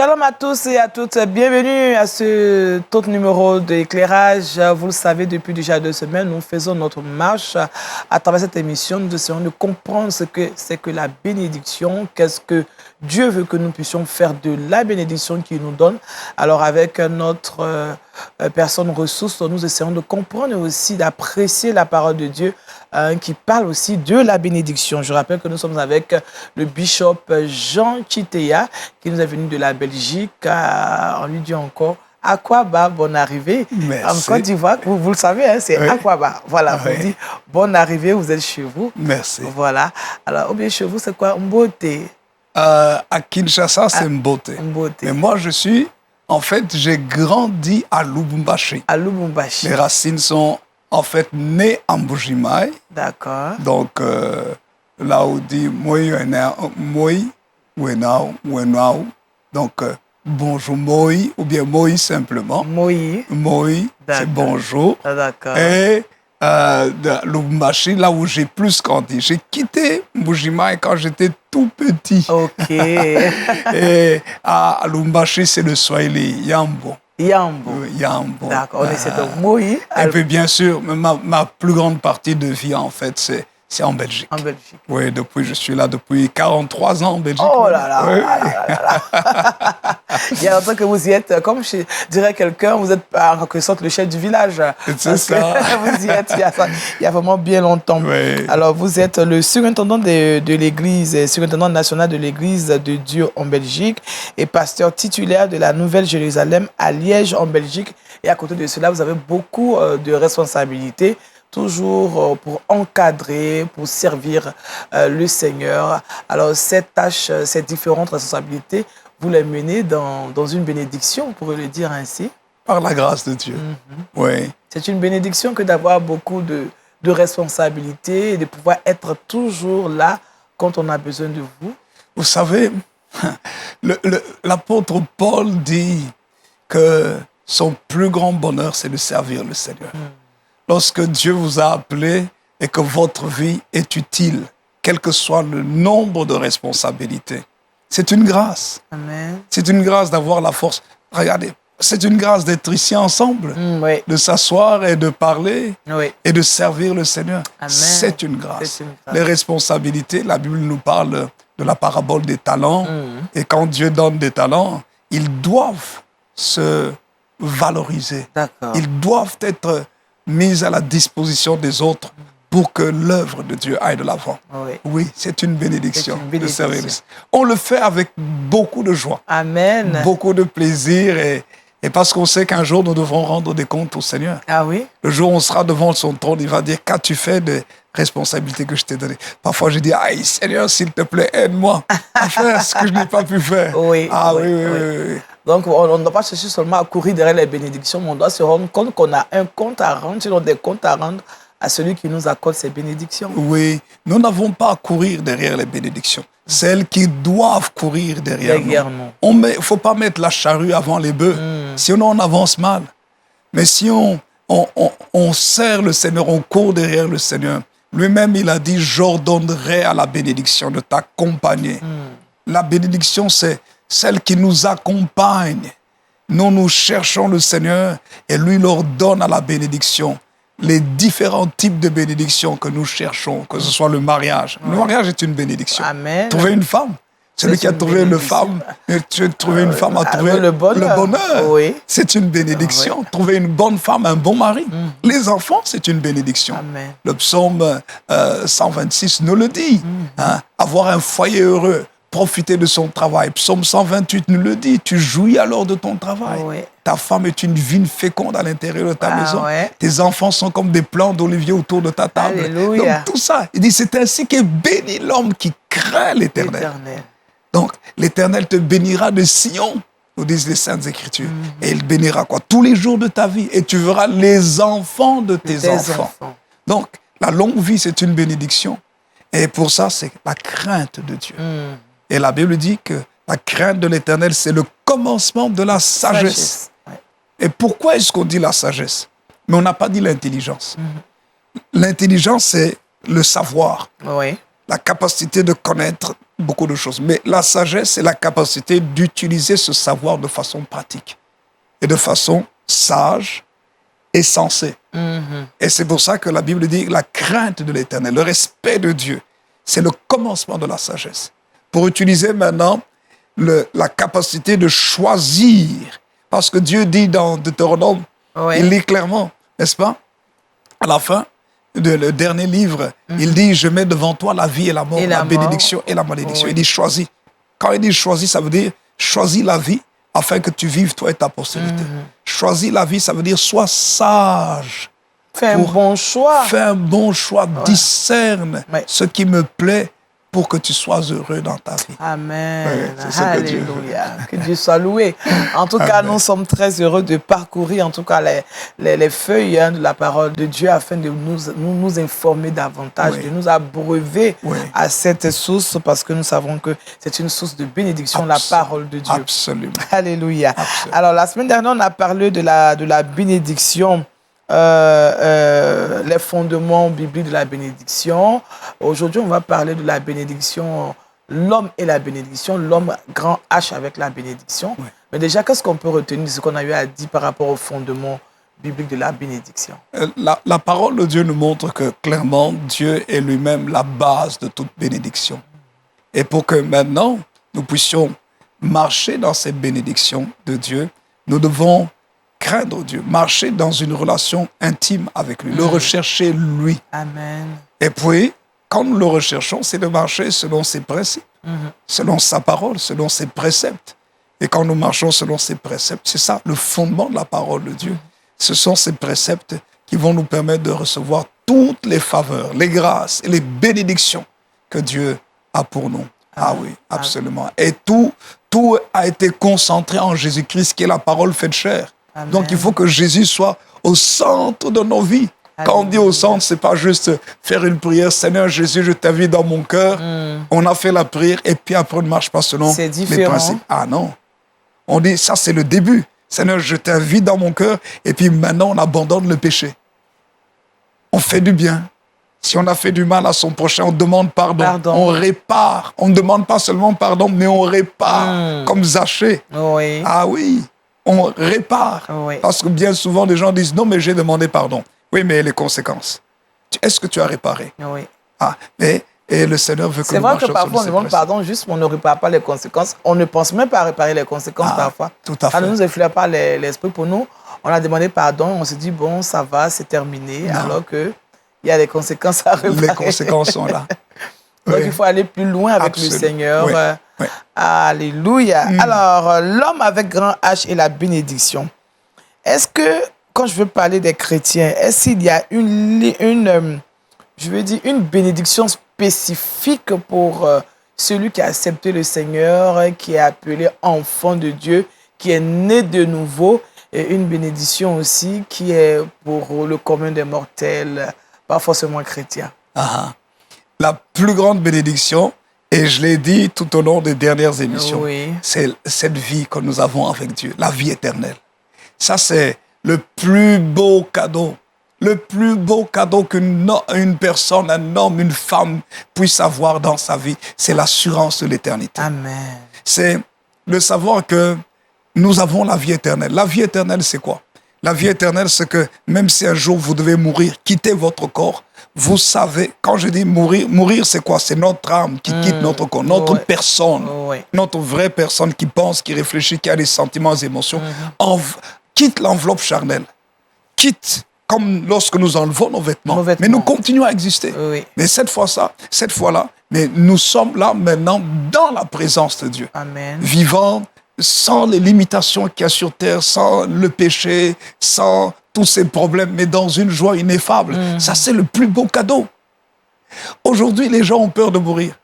Shalom à tous et à toutes. Bienvenue à ce autre numéro d'éclairage. Vous le savez, depuis déjà 2 semaines, nous faisons notre marche à travers cette émission. Nous essayons de comprendre ce que c'est que la bénédiction. Qu'est-ce que Dieu veut que nous puissions faire de la bénédiction qu'il nous donne. Alors, avec notre personne ressource, nous essayons de comprendre et aussi d'apprécier la parole de Dieu qui parle aussi de la bénédiction. Je rappelle que nous sommes avec le bishop Jean Chitea, qui nous est venu de la Belgique. On lui dit encore Akwaba, bonne arrivée. Merci. En Côte d'Ivoire, vous le savez, hein, c'est oui. Akwaba. Voilà, Oui. on dit bonne arrivée, vous êtes chez vous. Merci. Voilà. Alors, ou bien chez vous, c'est quoi? Mbote. À Kinshasa, c'est Mbote. Mbote. Mais moi, j'ai grandi à Lubumbashi. À Lubumbashi. Mes racines sont en fait nées en Mbuji-Mayi. D'accord. Donc, là où on dit Moi, Wenao. Donc, bonjour Moi, ou bien Moi simplement. Moi, c'est bonjour. d'accord. Et de Lubumbashi, là où j'ai plus grandi. J'ai quitté Mbuji-Mayi quand j'étais tout petit. Ok. Et à Lubumbashi, c'est le Swahili, Yambo. Yambo. D'accord, on essaie de Moi. Et puis bien sûr, ma plus grande partie de vie, en fait, c'est en Belgique. En Belgique. Oui, je suis là depuis 43 ans en Belgique. Oh là là, oui. Il y a longtemps que vous y êtes, comme je dirais quelqu'un, vous êtes en quelque sorte le chef du village. C'est ça. Vous y êtes il y a vraiment bien longtemps. Oui. Alors, vous êtes le surintendant de l'Église, surintendant national de l'Église de Dieu en Belgique et pasteur titulaire de la Nouvelle-Jérusalem à Liège en Belgique. Et à côté de cela, vous avez beaucoup de responsabilités, toujours pour encadrer, pour servir le Seigneur. Alors, cette tâche, ces différentes responsabilités, vous les menez dans une bénédiction, on pourrait le dire ainsi. Par la grâce de Dieu. Oui. C'est une bénédiction que d'avoir beaucoup de responsabilités et de pouvoir être toujours là quand on a besoin de vous. Vous savez, l'apôtre Paul dit que son plus grand bonheur, c'est de servir le Seigneur. Lorsque Dieu vous a appelé et que votre vie est utile, quel que soit le nombre de responsabilités, c'est une grâce. Amen. C'est une grâce d'avoir la force. Regardez, c'est une grâce d'être ici ensemble, Oui. de s'asseoir et de parler Oui. et de servir le Seigneur. Amen. C'est une grâce. C'est une grâce. Les responsabilités, la Bible nous parle de la parabole des talents. Et quand Dieu donne des talents, ils doivent se valoriser. D'accord. Ils doivent être mis à la disposition des autres pour que l'œuvre de Dieu aille de l'avant. Oui. Oui, c'est une bénédiction. C'est une bénédiction. De servir. On le fait avec beaucoup de joie, Amen. beaucoup de plaisir et parce qu'on sait qu'un jour nous devrons rendre des comptes au Seigneur. Ah oui? Le jour où on sera devant son trône, il va dire « Qu'as-tu fait des responsabilités que je t'ai données ?» Parfois, je dis « Aïe, Seigneur, s'il te plaît, aide-moi à faire ce que je n'ai pas pu faire. » Oui. Ah oui. Donc, on ne doit pas chercher seulement à courir derrière les bénédictions, mais on doit se rendre compte qu'on a un compte à rendre, sinon des comptes à rendre à celui qui nous accorde ces bénédictions. Oui, nous n'avons pas à courir derrière les bénédictions. C'est elles qui doivent courir derrière nous. Il ne faut pas mettre la charrue avant les bœufs, sinon on avance mal. Mais si on sert le Seigneur, on court derrière le Seigneur, lui-même il a dit « J'ordonnerai à la bénédiction de t'accompagner ». La bénédiction, c'est celle qui nous accompagne. Nous cherchons le Seigneur et lui leur donne à la bénédiction les différents types de bénédictions que nous cherchons, que ce soit le mariage. Le mariage est une bénédiction. Amen. Trouver une femme. Celui qui a trouvé une femme, trouver une femme a trouvé le bonheur. Oui. C'est une bénédiction. Oui. Trouver une bonne femme, un bon mari. Les enfants, c'est une bénédiction. Amen. Le psaume 126 nous le dit. Avoir un foyer heureux, profiter de son travail. Psaume 128 nous le dit. Tu jouis alors de ton travail. Oui. Ta femme est une vigne féconde à l'intérieur de ta maison. Ouais. Tes enfants sont comme des plants d'olivier autour de ta table. Alléluia. Donc tout ça, il dit, c'est ainsi qu'est béni l'homme qui craint l'Éternel. Donc l'Éternel te bénira de Sion, nous disent les Saintes Écritures. Et il bénira quoi? Tous les jours de ta vie. Et tu verras les enfants de tes enfants. Donc la longue vie, c'est une bénédiction. Et pour ça, c'est la crainte de Dieu. Et la Bible dit que la crainte de l'Éternel, c'est le commencement de la sagesse. Ouais. Et pourquoi est-ce qu'on dit la sagesse? Mais on n'a pas dit l'intelligence. L'intelligence, c'est le savoir, oui. la capacité de connaître beaucoup de choses. Mais la sagesse, c'est la capacité d'utiliser ce savoir de façon pratique et de façon sage et sensée. Et c'est pour ça que la Bible dit la crainte de l'Éternel, le respect de Dieu, c'est le commencement de la sagesse. Pour utiliser maintenant la capacité de choisir, parce que Dieu dit dans Deutéronome, il dit clairement, n'est-ce pas, à la fin, le dernier livre, il dit, je mets devant toi la vie et la mort, la bénédiction et la malédiction. Il dit, choisis. Quand il dit choisis, ça veut dire, choisis la vie afin que tu vives, toi et ta postérité. Choisis la vie, ça veut dire, sois sage. Fais un bon choix. Fais un bon choix, discerne ce qui me plaît pour que tu sois heureux dans ta vie. Amen. Alléluia. Que Dieu soit loué. En tout cas, nous sommes très heureux de parcourir en tout cas les feuilles de la parole de Dieu afin de nous informer davantage, de nous abreuver à cette source parce que nous savons que c'est une source de bénédiction, la parole de Dieu. Absolument. Alléluia. Absolument. Alors, la semaine dernière, on a parlé de la bénédiction. Les fondements bibliques de la bénédiction. Aujourd'hui, on va parler de la bénédiction, l'homme et la bénédiction, l'homme grand H avec la bénédiction. Mais déjà, qu'est-ce qu'on peut retenir de ce qu'on a eu à dire par rapport aux fondements bibliques de la bénédiction? La parole de Dieu nous montre que clairement, Dieu est lui-même la base de toute bénédiction. Et pour que maintenant, nous puissions marcher dans cette bénédiction de Dieu, nous devons craindre Dieu, marcher dans une relation intime avec lui, le rechercher lui. Amen. Et puis, quand nous le recherchons, c'est de marcher selon ses principes, selon sa parole, selon ses préceptes. Et quand nous marchons selon ses préceptes, c'est ça, le fondement de la parole de Dieu. Ce sont ces préceptes qui vont nous permettre de recevoir toutes les faveurs, les grâces et les bénédictions que Dieu a pour nous. Ah oui, absolument. Et tout a été concentré en Jésus-Christ, qui est la parole faite chair. Amen. Donc, il faut que Jésus soit au centre de nos vies. Amen. Quand on dit au centre, ce n'est pas juste faire une prière. Seigneur Jésus, je t'invite dans mon cœur. On a fait la prière et puis après, on ne marche pas selon les principes. Ah non. On dit, ça, c'est le début. Seigneur, je t'invite dans mon cœur et puis maintenant, on abandonne le péché. On fait du bien. Si on a fait du mal à son prochain, on demande pardon. On répare. On ne demande pas seulement pardon, mais on répare. Comme Zachée. Oui. Ah oui. On répare. Parce que bien souvent, les gens disent, non, mais j'ai demandé pardon. Oui, mais les conséquences. Est-ce que tu as réparé? Oui. Ah, et le Seigneur veut que nous marchions. C'est vrai que parfois, on demande pardon juste, mais on ne répare pas les conséquences. On ne pense même pas à réparer les conséquences parfois. Tout à fait. Ça ne nous effleure pas l'esprit. Pour nous, on a demandé pardon, on se dit, bon, ça va, c'est terminé, alors qu'il y a des conséquences à réparer. Les conséquences sont là. Donc, il faut aller plus loin avec le Seigneur. Alléluia. Alors, l'homme avec grand H et la bénédiction. Est-ce que, quand je veux parler des chrétiens, est-ce qu'il y a une bénédiction spécifique pour celui qui a accepté le Seigneur, qui est appelé enfant de Dieu, qui est né de nouveau, et une bénédiction aussi qui est pour le commun des mortels, pas forcément chrétien? La plus grande bénédiction, et je l'ai dit tout au long des dernières émissions, c'est cette vie que nous avons avec Dieu, la vie éternelle. Ça, c'est le plus beau cadeau. Le plus beau cadeau qu'une personne, un homme, une femme puisse avoir dans sa vie, c'est l'assurance de l'éternité. Amen. C'est de savoir que nous avons la vie éternelle. La vie éternelle, c'est quoi? La vie éternelle, c'est que même si un jour vous devez mourir, quitter votre corps, vous savez, quand je dis mourir, mourir c'est quoi? C'est notre âme qui quitte notre corps, notre personne, notre vraie personne qui pense, qui réfléchit, qui a des sentiments, des émotions, quitte l'enveloppe charnelle, quitte comme lorsque nous enlevons nos vêtements. Mais nous continuons à exister. Mais cette fois-là, mais nous sommes là maintenant dans la présence de Dieu. Amen. Vivant sans les limitations qu'il y a sur terre, sans le péché, sans tous ces problèmes, mais dans une joie ineffable. Ça, c'est le plus beau cadeau. Aujourd'hui, les gens ont peur de mourir.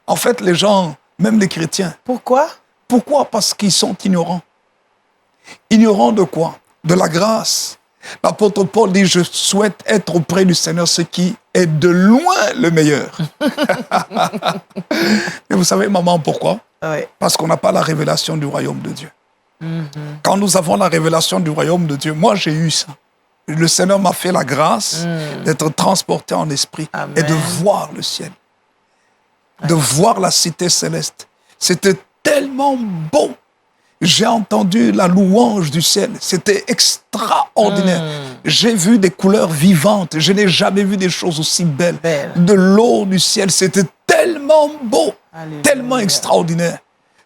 En fait, les gens, même les chrétiens. Pourquoi? Pourquoi? Parce qu'ils sont ignorants. Ignorants de quoi? De la grâce. L'apôtre Paul dit, je souhaite être auprès du Seigneur, ce qui est de loin le meilleur. Et vous savez, maman, pourquoi? Parce qu'on n'a pas la révélation du royaume de Dieu. Quand nous avons la révélation du royaume de Dieu, moi j'ai eu ça. Le Seigneur m'a fait la grâce d'être transporté en esprit et de voir le ciel. de voir la cité céleste. C'était tellement beau. J'ai entendu la louange du ciel. C'était extraordinaire. J'ai vu des couleurs vivantes. Je n'ai jamais vu des choses aussi belles. De l'eau du ciel, c'était tellement beau, tellement extraordinaire,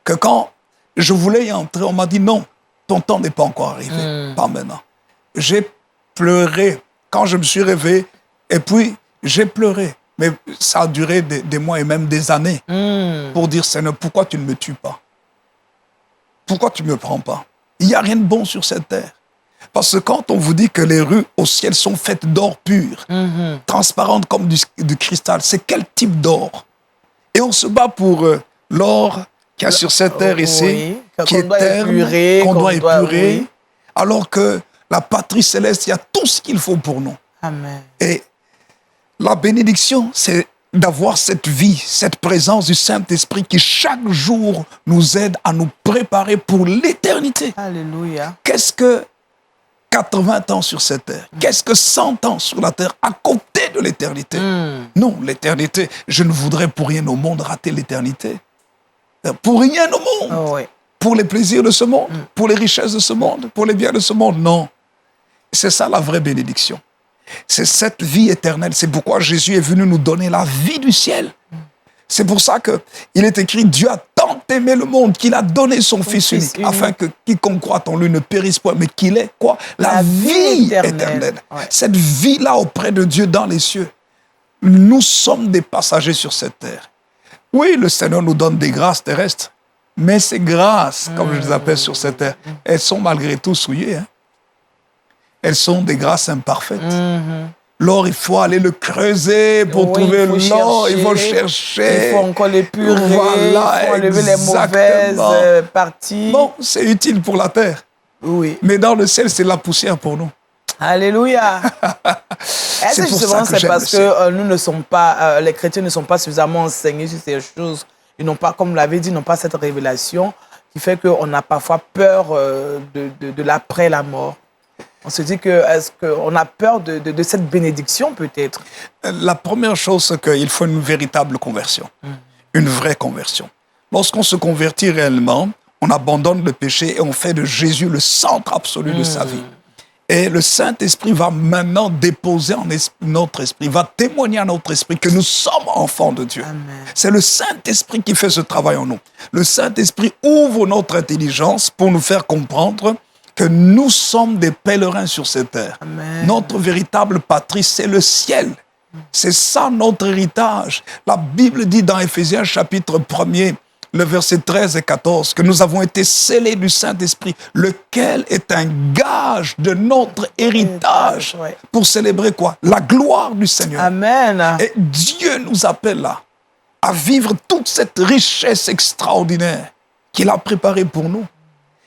que quand je voulais y entrer, on m'a dit non, ton temps n'est pas encore arrivé, pas maintenant. J'ai pleuré quand je me suis réveillé, et puis j'ai pleuré. Mais ça a duré des mois et même des années pour dire, Seigneur, pourquoi tu ne me tues pas? Pourquoi tu ne me prends pas? Il n'y a rien de bon sur cette terre. Parce que quand on vous dit que les rues au ciel sont faites d'or pur, transparentes comme du cristal, c'est quel type d'or? Et on se bat pour l'or qu'il y a sur cette terre ici, qui est terne, qu'on doit épurer, alors que la patrie céleste, il y a tout ce qu'il faut pour nous. Amen. Et la bénédiction, c'est d'avoir cette vie, cette présence du Saint-Esprit qui chaque jour nous aide à nous préparer pour l'éternité. Alléluia. Qu'est-ce que 80 ans sur cette terre? Qu'est-ce que 100 ans sur la terre à côté de l'éternité? Non, l'éternité, je ne voudrais pour rien au monde rater l'éternité. Pour rien au monde. Oh, oui. Pour les plaisirs de ce monde, pour les richesses de ce monde, pour les biens de ce monde, non. C'est ça la vraie bénédiction. C'est cette vie éternelle. C'est pourquoi Jésus est venu nous donner la vie du ciel. C'est pour ça qu'il est écrit, Dieu a tant aimé le monde qu'il a donné son Fils unique, afin que quiconque croit en lui ne périsse pas, mais qu'il ait quoi? La vie éternelle. Ouais. Cette vie-là auprès de Dieu dans les cieux. Nous sommes des passagers sur cette terre. Oui, le Seigneur nous donne des grâces terrestres, mais ces grâces, comme je les appelle sur cette terre, elles sont malgré tout souillées. Elles sont des grâces imparfaites. L'or, il faut aller le creuser pour trouver l'or. Il faut chercher. Il faut encore l'épurer. Voilà, il faut enlever les mauvaises parties. Bon, c'est utile pour la terre. Oui. Mais dans le ciel, c'est la poussière pour nous. Alléluia. Est-ce que justement c'est parce que nous ne sommes pas, les chrétiens ne sont pas suffisamment enseignés sur ces choses? Ils n'ont pas, comme vous l'avez dit, ils n'ont pas cette révélation qui fait qu'on a parfois peur de l'après la mort. On se dit que, est-ce qu'on a peur de cette bénédiction peut-être? La première chose, c'est qu'il faut une véritable conversion, une vraie conversion. Lorsqu'on se convertit réellement, on abandonne le péché et on fait de Jésus le centre absolu de sa vie. Et le Saint-Esprit va maintenant déposer en notre esprit, va témoigner à notre esprit que nous sommes enfants de Dieu. C'est le Saint-Esprit qui fait ce travail en nous. Le Saint-Esprit ouvre notre intelligence pour nous faire comprendre que nous sommes des pèlerins sur cette terre. Amen. Notre véritable patrie, c'est le ciel. C'est ça notre héritage. La Bible dit dans Éphésiens chapitre 1er, le verset 13 et 14, que nous avons été scellés du Saint-Esprit, lequel est un gage de notre héritage. Pour célébrer quoi? La gloire du Seigneur. Amen. Et Dieu nous appelle là à vivre toute cette richesse extraordinaire qu'il a préparée pour nous.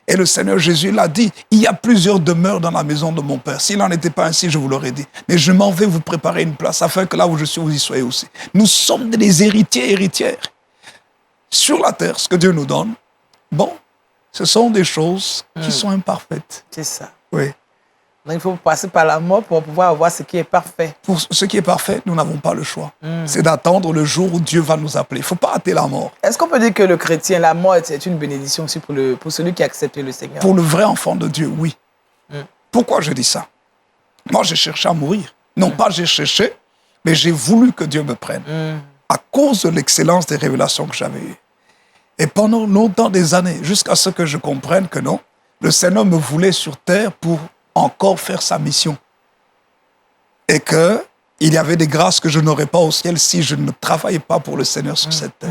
Et le Seigneur Jésus l'a dit, il y a plusieurs demeures dans la maison de mon Père. S'il n'en était pas ainsi, je vous l'aurais dit. Mais je m'en vais vous préparer une place, afin que là où je suis, vous y soyez aussi. Nous sommes des héritiers, héritières. Sur la terre, ce que Dieu nous donne, bon, ce sont des choses qui sont imparfaites. C'est ça. Oui. Donc il faut passer par la mort pour pouvoir avoir ce qui est parfait. Pour ce qui est parfait, nous n'avons pas le choix. C'est d'attendre le jour où Dieu va nous appeler. Il ne faut pas hâter la mort. Est-ce qu'on peut dire que le chrétien, la mort, c'est une bénédiction aussi pour celui qui a accepté le Seigneur? Pour le vrai enfant de Dieu, oui. Pourquoi je dis ça? Moi, j'ai cherché à mourir. Non pas j'ai cherché, mais j'ai voulu que Dieu me prenne. À cause de l'excellence des révélations que j'avais eues. Et pendant longtemps des années, jusqu'à ce que je comprenne que non, le Seigneur me voulait sur terre pour encore faire sa mission. Et qu'il y avait des grâces que je n'aurais pas au ciel si je ne travaillais pas pour le Seigneur sur cette terre.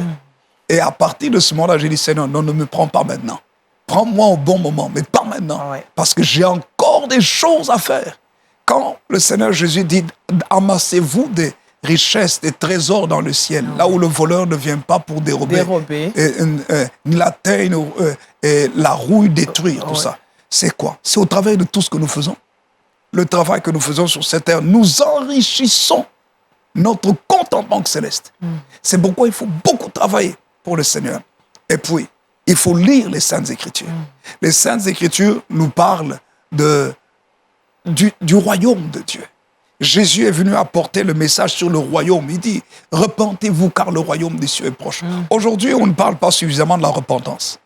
Et à partir de ce moment-là, j'ai dit, Seigneur, non, ne me prends pas maintenant. Prends-moi au bon moment, mais pas maintenant. Parce que j'ai encore des choses à faire. Quand le Seigneur Jésus dit, amassez-vous des richesses, des trésors dans le ciel, là où le voleur ne vient pas pour dérober. Ni la terre, et la rouille détruire, tout ça. C'est quoi? C'est au travers de tout ce que nous faisons. Le travail que nous faisons sur cette terre, nous enrichissons notre compte en banque céleste. C'est pourquoi il faut beaucoup travailler pour le Seigneur. Et puis, il faut lire les Saintes Écritures. Les Saintes Écritures nous parlent du royaume de Dieu. Jésus est venu apporter le message sur le royaume. Il dit, repentez-vous car le royaume des cieux est proche. Aujourd'hui, on ne parle pas suffisamment de la repentance.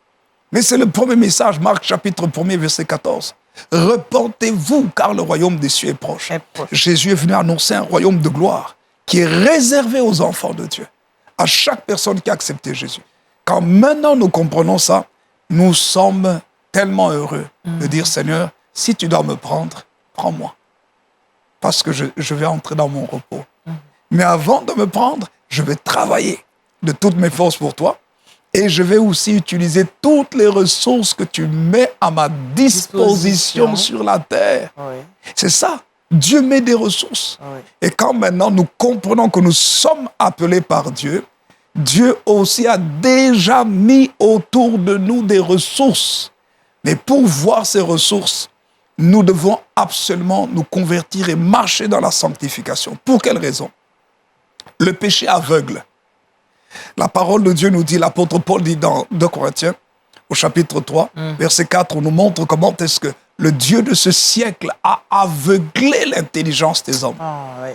Mais c'est le premier message, Marc chapitre 1er, verset 14. Repentez-vous car le royaume des cieux est proche. Jésus est venu annoncer un royaume de gloire qui est réservé aux enfants de Dieu, à chaque personne qui a accepté Jésus. Quand maintenant nous comprenons ça, nous sommes tellement heureux de dire, Seigneur, si tu dois me prendre, prends-moi. Parce que je vais entrer dans mon repos. Mais avant de me prendre, je vais travailler de toutes mes forces pour toi. Et je vais aussi utiliser toutes les ressources que tu mets à ma disposition sur la terre. Oui. C'est ça. Dieu met des ressources. Oui. Et quand maintenant nous comprenons que nous sommes appelés par Dieu, Dieu aussi a déjà mis autour de nous des ressources. Mais pour voir ces ressources, nous devons absolument nous convertir et marcher dans la sanctification. Pour quelle raison? Le péché aveugle. La parole de Dieu nous dit, l'apôtre Paul dit dans 2 Corinthiens, au chapitre 3, verset 4, on nous montre comment est-ce que le Dieu de ce siècle a aveuglé l'intelligence des hommes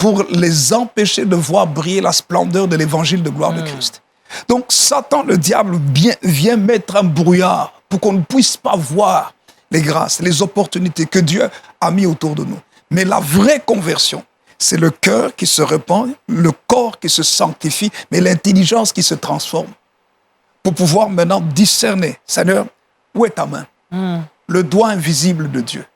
pour les empêcher de voir briller la splendeur de l'évangile de gloire de Christ. Donc Satan, le diable, vient mettre un brouillard pour qu'on ne puisse pas voir les grâces, les opportunités que Dieu a mis autour de nous. Mais la vraie conversion, c'est le cœur qui se repent, le corps qui se sanctifie, mais l'intelligence qui se transforme. Pour pouvoir maintenant discerner, Seigneur, où est ta main? Le doigt invisible de Dieu.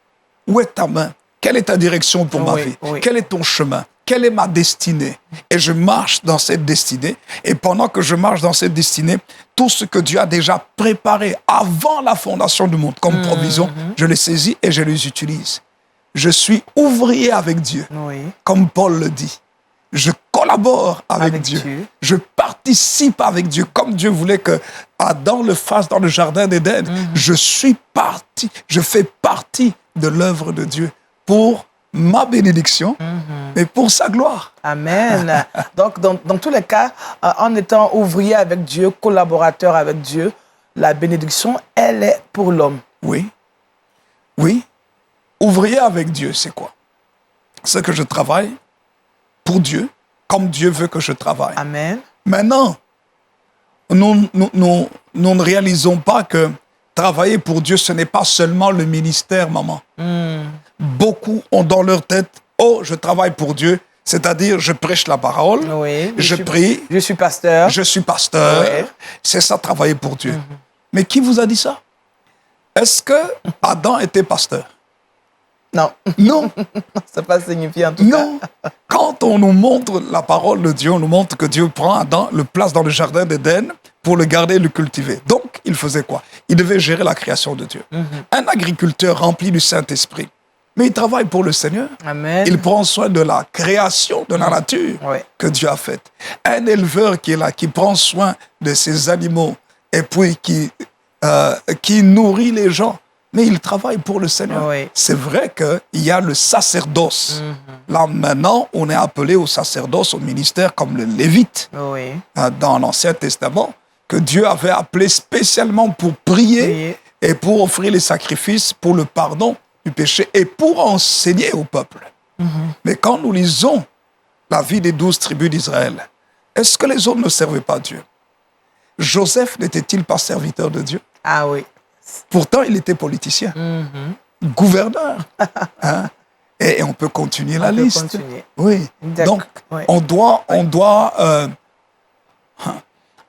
Où est ta main? Quelle est ta direction pour ma vie? Quel est ton chemin? Quelle est ma destinée? Et je marche dans cette destinée. Et pendant que je marche dans cette destinée, tout ce que Dieu a déjà préparé avant la fondation du monde comme provision, je les saisis et je les utilise. Je suis ouvrier avec Dieu, comme Paul le dit. Je collabore avec Dieu. Je participe avec Dieu, comme Dieu voulait que Adam le fasse dans le jardin d'Éden. Je fais partie de l'œuvre de Dieu pour ma bénédiction, mais pour sa gloire. Amen. Donc, dans tous les cas, en étant ouvrier avec Dieu, collaborateur avec Dieu, la bénédiction, elle est pour l'homme. Oui. Oui. Ouvrier avec Dieu, c'est quoi? C'est que je travaille pour Dieu, comme Dieu veut que je travaille. Amen. Maintenant, nous ne réalisons pas que travailler pour Dieu, ce n'est pas seulement le ministère, maman. Beaucoup ont dans leur tête, oh, je travaille pour Dieu, c'est-à-dire je prêche la parole, je prie. Je suis pasteur. Je suis pasteur. C'est ça, travailler pour Dieu. Mais qui vous a dit ça? Est-ce que Adam était pasteur? Non. Non. Ça n'a pas signifié en tout cas. Non. Quand on nous montre la parole de Dieu, on nous montre que Dieu prend Adam, le place dans le jardin d'Éden pour le garder et le cultiver. Donc, il faisait quoi? Il devait gérer la création de Dieu. Un agriculteur rempli du Saint-Esprit, mais il travaille pour le Seigneur. Amen. Il prend soin de la création, de la nature que Dieu a faite. Un éleveur qui est là, qui prend soin de ses animaux et puis qui nourrit les gens. Mais il travaille pour le Seigneur. C'est vrai qu'il y a le sacerdoce. Là, maintenant, on est appelé au sacerdoce, au ministère, comme le Lévite, dans l'Ancien Testament, que Dieu avait appelé spécialement pour prier et pour offrir les sacrifices pour le pardon du péché et pour enseigner au peuple. Mais quand nous lisons la vie des 12 tribus d'Israël, est-ce que les autres ne servaient pas Dieu? Joseph n'était-il pas serviteur de Dieu? Ah oui. Pourtant, il était politicien, gouverneur. Hein? Et on peut continuer la liste. Oui. Donc, on doit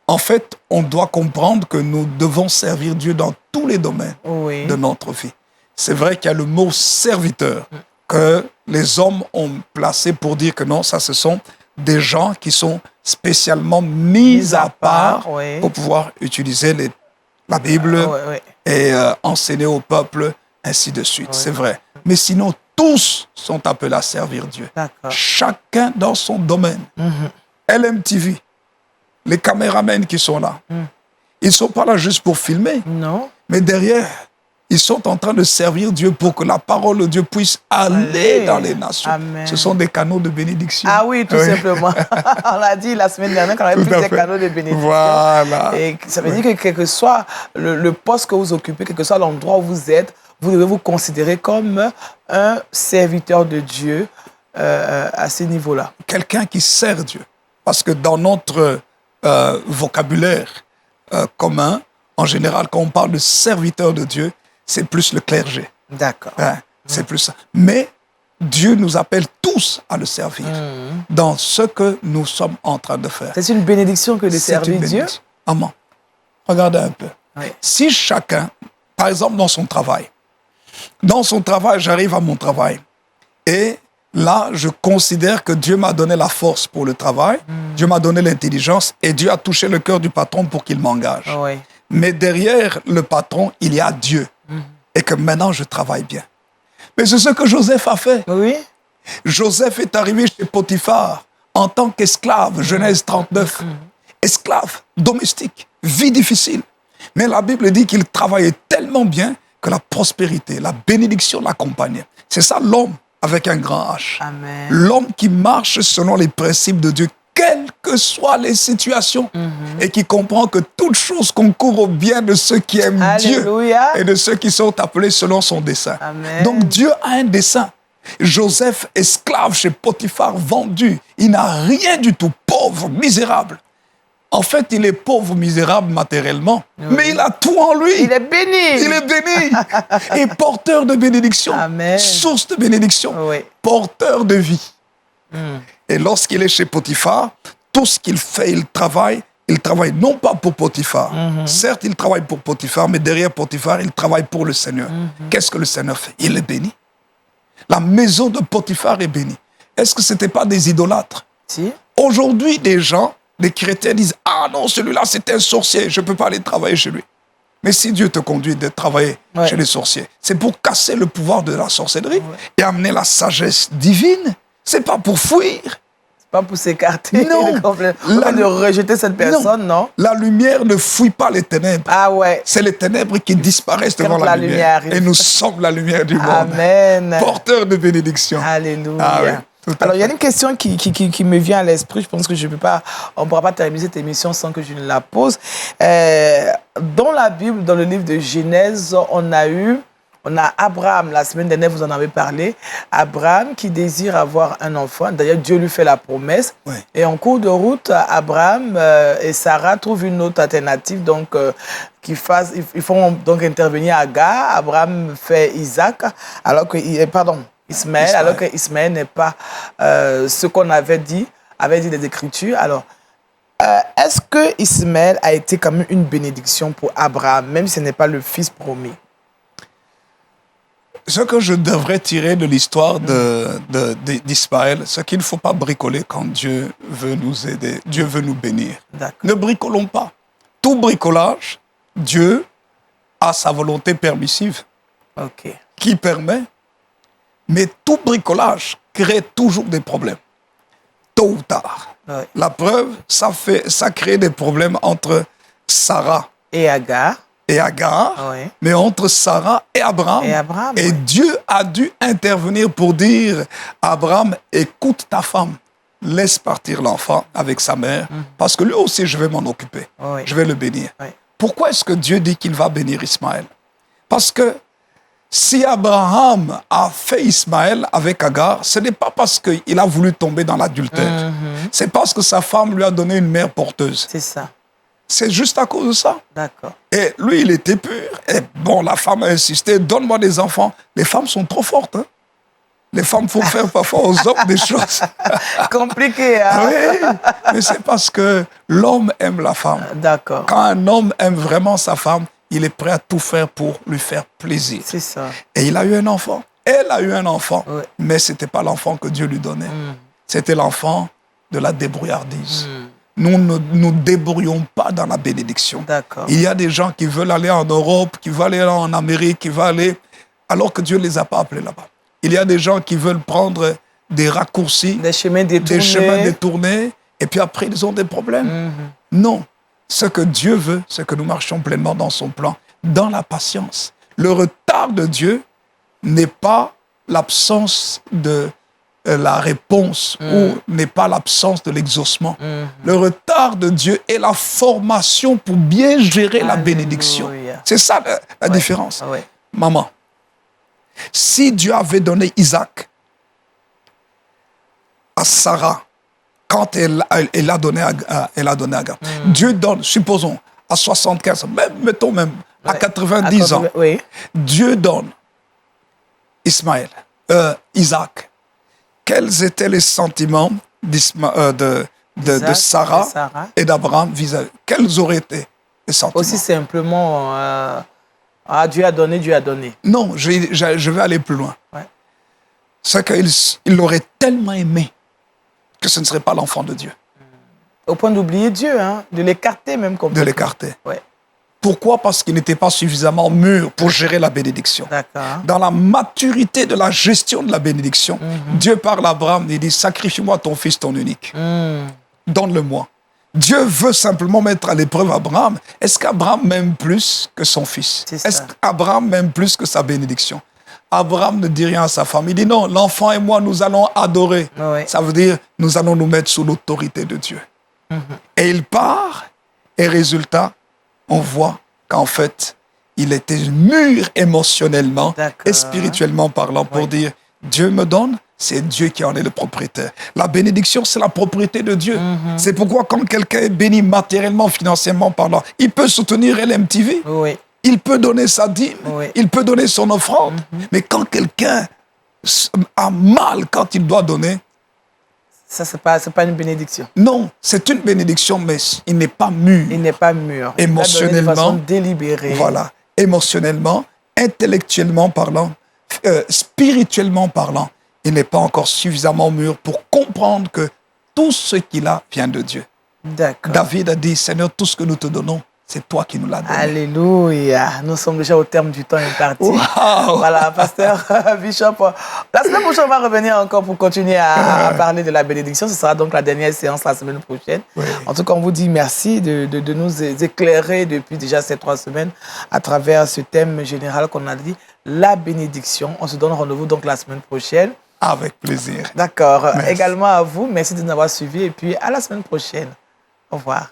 en fait, on doit comprendre que nous devons servir Dieu dans tous les domaines de notre vie. C'est vrai qu'il y a le mot serviteur que les hommes ont placé pour dire que non, ça, ce sont des gens qui sont spécialement mis à part pour pouvoir utiliser la Bible et enseigner au peuple, ainsi de suite. C'est vrai. Mais sinon, tous sont appelés à servir Dieu. Chacun dans son domaine. LMTV, les caméramans qui sont là, ils ne sont pas là juste pour filmer. Non. Mais derrière, ils sont en train de servir Dieu pour que la parole de Dieu puisse aller dans les nations. Amen. Ce sont des canaux de bénédiction. Ah oui, tout simplement. On l'a dit la semaine dernière qu'on avait plus des canaux de bénédiction. Voilà. Et ça veut dire que quel que soit le poste que vous occupez, quel que soit l'endroit où vous êtes, vous devez vous considérer comme un serviteur de Dieu, à ces niveaux-là. Quelqu'un qui sert Dieu. Parce que dans notre vocabulaire commun, en général, quand on parle de serviteur de Dieu, c'est plus le clergé. D'accord. C'est plus ça. Mais Dieu nous appelle tous à le servir dans ce que nous sommes en train de faire. C'est une bénédiction que de servir Dieu. Amen. Regardez un peu. Oui. Si chacun, par exemple dans son travail, j'arrive à mon travail et là, je considère que Dieu m'a donné la force pour le travail, Dieu m'a donné l'intelligence et Dieu a touché le cœur du patron pour qu'il m'engage. Oui. Mais derrière le patron, il y a Dieu et que maintenant, je travaille bien. Mais c'est ce que Joseph a fait. Oui. Joseph est arrivé chez Potiphar en tant qu'esclave, Genèse 39. Esclave, domestique, vie difficile. Mais la Bible dit qu'il travaillait tellement bien que la prospérité, la bénédiction l'accompagnait. C'est ça l'homme avec un grand H. Amen. L'homme qui marche selon les principes de Dieu, quelles que soient les situations, et qui comprend que toute chose concourt au bien de ceux qui aiment Alléluia. Dieu et de ceux qui sont appelés selon son dessein. Amen. Donc Dieu a un dessein. Joseph, esclave chez Potiphar, vendu, il n'a rien du tout, pauvre, misérable. En fait, il est pauvre, misérable matériellement, mais il a tout en lui. Il est béni. Il est béni. Et porteur de bénédiction. Amen. Source de bénédiction. Oui. Porteur de vie. Et lorsqu'il est chez Potiphar, tout ce qu'il fait, il travaille non pas pour Potiphar. Certes, il travaille pour Potiphar, mais derrière Potiphar, il travaille pour le Seigneur. Qu'est-ce que le Seigneur fait? Il est béni. La maison de Potiphar est bénie. Est-ce que ce n'était pas des idolâtres? Si. Aujourd'hui, des gens, les chrétiens disent « Ah non, celui-là, c'est un sorcier, je ne peux pas aller travailler chez lui. » Mais si Dieu te conduit de travailler chez les sorciers, c'est pour casser le pouvoir de la sorcellerie et amener la sagesse divine. C'est pas pour fuir. C'est pas pour s'écarter. Non. De rejeter cette personne, non. La lumière ne fuit pas les ténèbres. Ah ouais. C'est les ténèbres qui disparaissent devant la lumière. Et nous sommes la lumière du monde. Amen. Porteurs de bénédiction. Alléluia. Ah oui. Alors, il y a une question qui me vient à l'esprit. Je pense que on ne pourra pas terminer cette émission sans que je ne la pose. Dans la Bible, dans le livre de Genèse, on a Abraham, la semaine dernière, vous en avez parlé. Abraham qui désire avoir un enfant. D'ailleurs, Dieu lui fait la promesse. Oui. Et en cours de route, Abraham et Sarah trouvent une autre alternative. Donc, ils font donc intervenir Agar. Abraham fait Isaac, Ismaël, alors que Ismaël n'est pas ce qu'on avait dit les Écritures. Alors, est-ce que Ismaël a été quand même une bénédiction pour Abraham, même si ce n'est pas le fils promis? Ce que je devrais tirer de l'histoire d'Ismaël, c'est qu'il ne faut pas bricoler quand Dieu veut nous aider, Dieu veut nous bénir. Ne bricolons pas. Tout bricolage, Dieu a sa volonté permissive qui permet, mais tout bricolage crée toujours des problèmes, tôt ou tard. Ouais. La preuve, ça crée des problèmes entre Sarah et Agar. Oui. Mais entre Sarah et Abraham. Et Dieu a dû intervenir pour dire à Abraham, écoute ta femme, laisse partir l'enfant avec sa mère, parce que lui aussi, je vais m'en occuper. Oui. Je vais le bénir. Oui. Pourquoi est-ce que Dieu dit qu'il va bénir Ismaël? Parce que si Abraham a fait Ismaël avec Agar, ce n'est pas parce qu'il a voulu tomber dans l'adultère. C'est parce que sa femme lui a donné une mère porteuse. C'est ça. C'est juste à cause de ça. D'accord. Et lui, il était pur. Et bon, la femme a insisté, donne-moi des enfants. Les femmes sont trop fortes. Hein? Les femmes font faire parfois aux hommes des choses. Compliqué, hein? Oui, mais c'est parce que l'homme aime la femme. D'accord. Quand un homme aime vraiment sa femme, il est prêt à tout faire pour lui faire plaisir. C'est ça. Et il a eu un enfant. Elle a eu un enfant. Oui. Mais ce n'était pas l'enfant que Dieu lui donnait. C'était l'enfant de la débrouillardise. Nous ne nous débrouillons pas dans la bénédiction. Il y a des gens qui veulent aller en Europe, qui veulent aller en Amérique, qui veulent aller, alors que Dieu ne les a pas appelés là-bas. Il y a des gens qui veulent prendre des raccourcis, des chemins détournés, et puis après, ils ont des problèmes. Non. Ce que Dieu veut, c'est que nous marchions pleinement dans son plan, dans la patience. Le retard de Dieu n'est pas l'absence de la réponse ou n'est pas l'absence de l'exaucement. Le retard de Dieu est la formation pour bien gérer la bénédiction. C'est ça la différence. Maman, si Dieu avait donné Isaac à Sarah quand elle a donné Agar. Dieu donne, supposons, à 75, mettons même à 90 ans, Dieu donne Isaac. Quels étaient les sentiments de Sarah et d'Abraham vis-à-vis? Quels auraient été les sentiments? Aussi simplement, Dieu a donné, Dieu a donné. Non, je vais aller plus loin. Ouais. C'est qu'il l'aurait tellement aimé que ce ne serait pas l'enfant de Dieu. Au point d'oublier Dieu, hein, de l'écarter même complètement. De l'écarter. Ouais. Pourquoi? Parce qu'il n'était pas suffisamment mûr pour gérer la bénédiction. Dans la maturité de la gestion de la bénédiction, Dieu parle à Abraham et dit « Sacrifie-moi ton fils, ton unique. Donne-le-moi. » Dieu veut simplement mettre à l'épreuve Abraham. Est-ce qu'Abraham m'aime plus que son fils? Est-ce qu'Abraham m'aime plus que sa bénédiction? Abraham ne dit rien à sa femme. Il dit non, l'enfant et moi, nous allons adorer. Oui. Ça veut dire, nous allons nous mettre sous l'autorité de Dieu. Et il part, et résultat, on voit qu'en fait, il était mûr émotionnellement et spirituellement parlant pour dire, Dieu me donne, c'est Dieu qui en est le propriétaire. La bénédiction, c'est la propriété de Dieu. C'est pourquoi quand quelqu'un est béni matériellement, financièrement parlant, il peut soutenir LMTV. Oui. Il peut donner sa dîme, il peut donner son offrande. Mais quand quelqu'un a mal quand il doit donner, ça, c'est pas une bénédiction. Non, c'est une bénédiction, mais il n'est pas mûr. Il n'est pas mûr. Émotionnellement. De façon délibérée. Voilà. Émotionnellement, intellectuellement parlant, spirituellement parlant, il n'est pas encore suffisamment mûr pour comprendre que tout ce qu'il a vient de Dieu. D'accord. David a dit, Seigneur, tout ce que nous te donnons, c'est toi qui nous l'as donné. Alléluia. Nous sommes déjà au terme du temps imparti. Wow. Voilà, pasteur Bishop. La semaine prochaine, on va revenir encore pour continuer à parler de la bénédiction. Ce sera donc la dernière séance la semaine prochaine. Oui. En tout cas, on vous dit merci de nous éclairer depuis déjà ces 3 semaines à travers ce thème général qu'on a dit, la bénédiction. On se donne rendez-vous donc la semaine prochaine. Avec plaisir. D'accord. Également à vous, merci de nous avoir suivis et puis à la semaine prochaine. Au revoir.